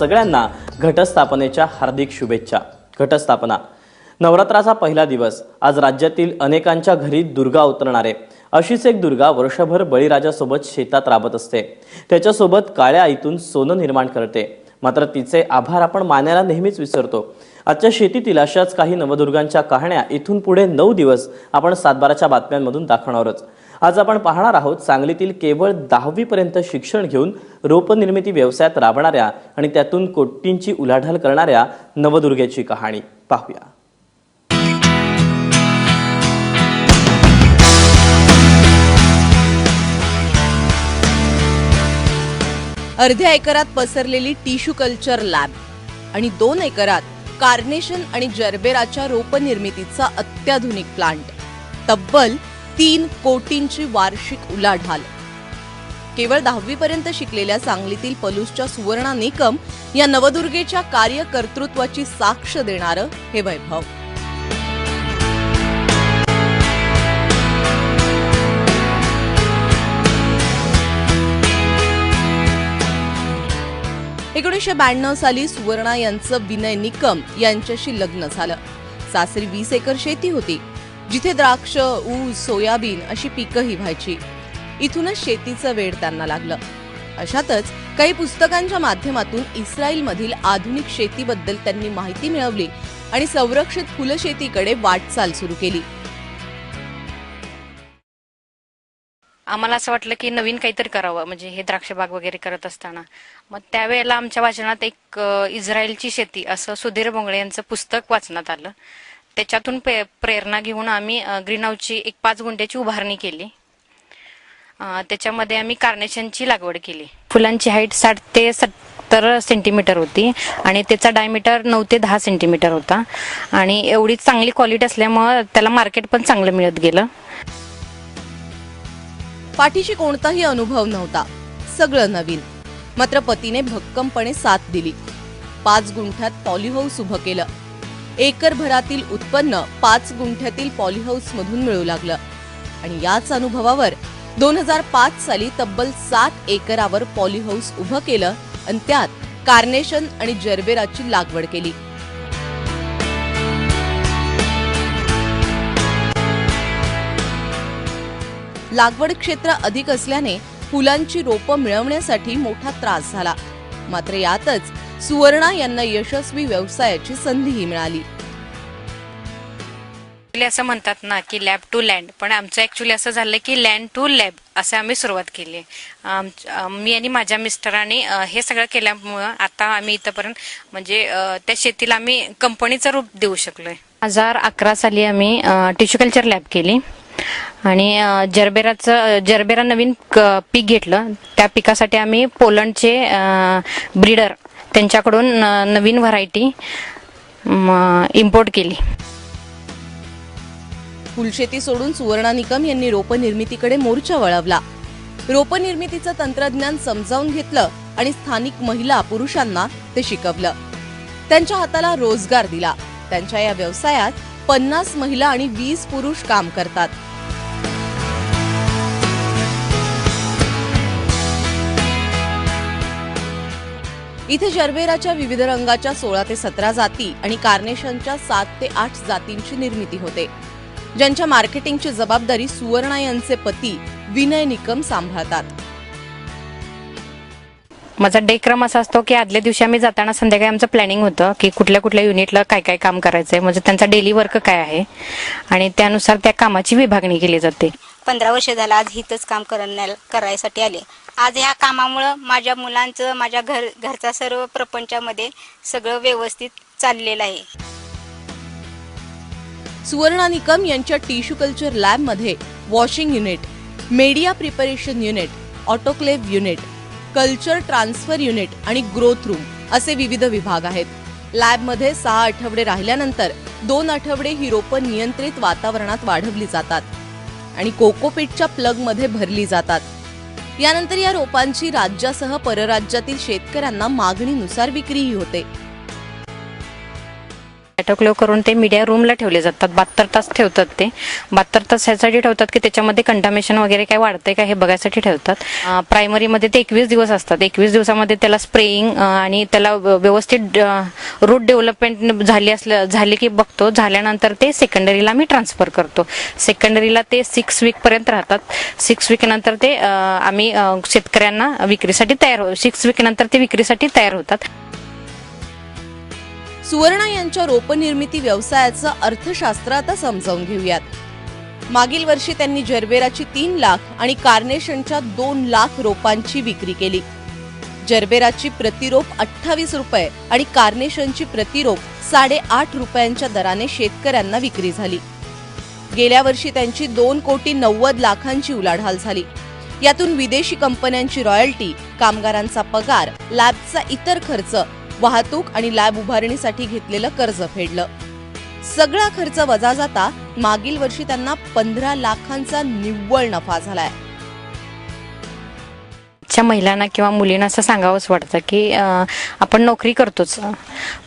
सगळ्यांना घटस्थापनेच्या हार्दिक शुभेच्छा। घटस्थापना नवरात्राचा पहिला दिवस। आज राज्यातील अनेकांच्या घरी दुर्गा अवतरणार आहे। अशीच एक दुर्गा वर्षभर बळीराजासोबत शेतात राबत असते। त्याच्यासोबत काळ्या आईतून सोनं निर्माण करते। मात्र तिचे आभार आपण मानायला नेहमीच विसरतो। आजच्या शेतीतील अशाच काही नवदुर्गांच्या कहाण्या इथून पुढे 9 दिवस आपण सातबाराच्या बातम्यांमधून दाखवणारच। आज आपण पाहणार आहोत सांगलीतील केवळ 10वी पर्यंत शिक्षण घेऊन रोपनिर्मिती व्यवसायात राबणाऱ्या आणि त्यातून कोटींची उलाढाल करणाऱ्या नवदुर्गेची कहाणी पाहूया। अर्ध्या एकरात पसरलेली टिश्यू कल्चर लॅब आणि 2 एकरात कार्नेशन आणि जरबेराच्या रोपनिर्मितीचा अत्याधुनिक प्लांट। तब्बल 3 कोटींची वार्षिक उलाढाल। केवळ 10वी पर्यंत शिकलेल्या सांगलीतील पलूसच्या सुवर्णा निकम या नवदुर्गेच्या कार्यकर्तृत्वाची साक्ष देणारं हे वैभव। एकोणीसशे 92 साली सुवर्णा यांचं विनय निकम यांच्याशी लग्न झालं। सासरी 20 एकर शेती होती, जिथे द्राक्ष, ऊस, सोयाबीन अशी पिकंही व्हायची। इथूनच शेतीचं वेड त्यांना लागलं। अशातच काही पुस्तकांच्या माध्यमातून इस्रायलमधील आधुनिक शेतीबद्दल त्यांनी माहिती मिळवली आणि संरक्षित फुलशेतीकडे वाटचाल सुरू केली। आम्हाला असं वाटलं की नवीन काहीतरी करावं, म्हणजे हे द्राक्ष बाग वगैरे करत असताना मग त्यावेळेला आमच्या वाचनात एक इस्रायलची शेती असं सुधीर बोंगळे यांचं पुस्तक वाचण्यात आलं। त्याच्यातून प्रेरणा घेऊन आम्ही ग्रीन हाऊसची एक 5 गुंठ्याची उभारणी केली। त्याच्यामध्ये आम्ही कार्नेशनची लागवड केली। फुलांची हाईट 60 ते 70 सेंटीमीटर होती आणि त्याचा डायमीटर 9 ते 10 सेंटीमीटर होता आणि एवढी चांगली क्वालिटी असल्यामुळे त्याला मार्केट पण चांगलं मिळत गेलं। पाठीशी कोणताही अनुभव नव्हता, सगळं नवीन। मात्र पतीने भक्कमपणे साथ दिली। 5 गुंठ्यात पॉलीहाऊस उभं केलं। एकरभरातील उत्पन्न 5 गुंठ्यातील पॉलीहाऊस मधून मिळू लागलं आणि याच अनुभवावर 2005 साली तब्बल 7 एकरावर पॉलीहाऊस उभं केलं आणि त्यात कार्नेशन आणि जरबेराची लागवड केली। लागवड क्षेत्र अधिक असल्याने फुलांची रोपं मिळवण्यासाठी मोठा त्रास झाला। मात्र यातच सुवर्णा यांना यशस्वी व्यवसायाची संधीही मिळाली। असं म्हणतात ना की लॅब टू लँड, पण आमचं ऍक्च्युअली असं झालं की लँड टू लॅब असं आम्ही सुरुवात केली। मी आणि माझ्या मिस्टरांनी हे सगळं केल्यामुळं आता आम्ही इथपर्यंत म्हणजे त्या शेतीला आम्ही कंपनीचं रूप देऊ शकलोय। 2011 साली आम्ही टिश्यू कल्चर लॅब केली आणि जरबेरा नवीन पीक घेतलं। त्या पिकासाठी आम्ही पोलंडचे ब्रीडर त्यांच्याकडून नवीन व्हरायटी इम्पोर्ट केली। फुलशेती सोडून सुवर्णा निकम यांनी रोपनिर्मितीकडे मोर्चा वळवला। रोपनिर्मितीचं तंत्रज्ञान समजावून घेतलं आणि स्थानिक महिला पुरुषांना ते शिकवलं। त्यांच्या हाताला रोजगार दिला। त्यांच्या या व्यवसायात 50 महिला आणि 20 पुरुष काम करतात। इथे जरबेराच्या विविध रंगाच्या 16 ते 17 जाती आणि कार्नेशनच्या 7 ते 8 जातींची निर्मिती होते, ज्यांच्या मार्केटिंगची जबाबदारी सुवर्णा यांचे पती विनय निकम सांभाळतात। माझा डे क्रम असा असतो की आदल्या दिवशी आम्ही जाताना संध्याकाळी आमचं प्लॅनिंग होतं की कुठल्या युनिटला काय काय काम करायचंय, म्हणजे त्यांचा डेली वर्क काय आहे आणि त्यानुसार त्या कामाची विभागणी केली जाते। 15 वर्ष झालं आज हितच काम करायसाठी आले। आज या कामामुळे माझ्या मुलांचं, माझ्या घरचा सर्व प्रपंचामध्ये सगळं व्यवस्थित चाललेलं आहे। सुवर्णा निकम यांच्या टिश्यू कल्चर लॅब मध्ये washing unit, media preparation unit, autoclave unit, culture transfer unit आणि ग्रोथ रूम असे विविध विभाग आहेत। लॅब मध्ये 6 आठवडे राहिल्यानंतर 2 आठवडे ही रोपं नियंत्रित वातावरणात वाढवली जातात आणि कोकोपीटच्या प्लग मध्ये भरली जातात। यानंतर या रोपांची राज्यासह परराज्यातील शेतकऱ्यांना मागणीनुसार विक्रीही होते। ऑटोक्लेव्ह करून ते मीडिया रूमला ठेवले जातात. 72 तास ठेवतात ते. 72 तास ह्यासाठी ठेवतात की त्याच्यामध्ये कंटामिनेशन वगैरे काय वाढतंय का हे बघायसाठी ठेवतात. प्रायमरीमध्ये ते 21 दिवस असतात. 21 दिवसामध्ये त्याला स्प्रेइंग आणि त्याला व्यवस्थित रूट डेव्हलपमेंट झाली की बघतो. झाल्यानंतर ते सेकंडरीला मी ट्रान्सफर करतो. सेकंडरीला ते 6 वीक पर्यंत राहतात. 6 वीक नंतर ते आम्ही शेतकऱ्यांना विक्रीसाठी 6 वीक नंतर ते विक्रीसाठी तयार होतात. सुवर्णा यांच्या रोपनिर्मिती व्यवसायाचं अर्थशास्त्र आता समजावून घेऊयात. मागील वर्षी त्यांनी जरबेराची 3 लाख आणि कार्नेशनच्या 2 लाख रोपांची विक्री केली. जरबेराची प्रतिरोप 28 रुपये आणि कार्नेशनची प्रतिरोप 8.5 रुपयांच्या दराने शेतकऱ्यांना विक्री झाली. गेल्या वर्षी त्यांची 2,90,00,000,000ची उलाढाल झाली. यातून विदेशी कंपन्यांची रॉयल्टी, कामगारांचा पगार, लॅबचा इतर खर्च, वाहतूक आणि लॅब उभारणीसाठी घेतलेलं कर्ज फेडलं. सगळा खर्च वजा जाता मागील वर्षी त्यांना 15 लाखांचा निव्वळ नफा झालाय. महिलांना किंवा मुलींना असं सांगावंच वाटतं की आपण नोकरी करतोच,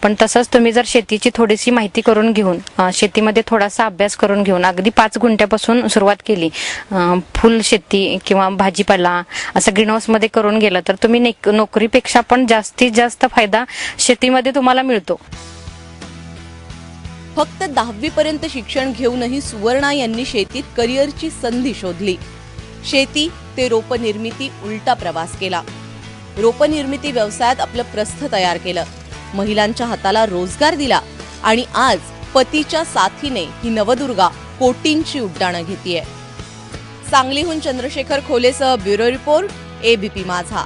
पण तसंच तुम्ही जर शेतीची थोडीशी माहिती करून घेऊन, शेतीमध्ये थोडासा अभ्यास करून घेऊन अगदी 5 गुंठ्यापासून सुरुवात केली, फुल शेती किंवा भाजीपाला असं ग्रीन हाऊसमध्ये करून गेलं तर तुम्ही नोकरीपेक्षा पण जास्तीत जास्त फायदा शेतीमध्ये तुम्हाला मिळतो. फक्त 10वी पर्यंत शिक्षण घेऊनही सुवर्णा यांनी शेतीत करिअरची संधी शोधली. शेती ते रोपनिर्मिती उलटा प्रवास केला. रोपनिर्मिती व्यवसायात आपलं प्रस्थ तयार केलं, महिलांच्या हाताला रोजगार दिला आणि आज पतीच्या साथीने ही नवदुर्गा कोटींची उड्डाणं घेतेय. सांगलीहून चंद्रशेखर खोलेसह ब्युरो रिपोर्ट, ABP माझा.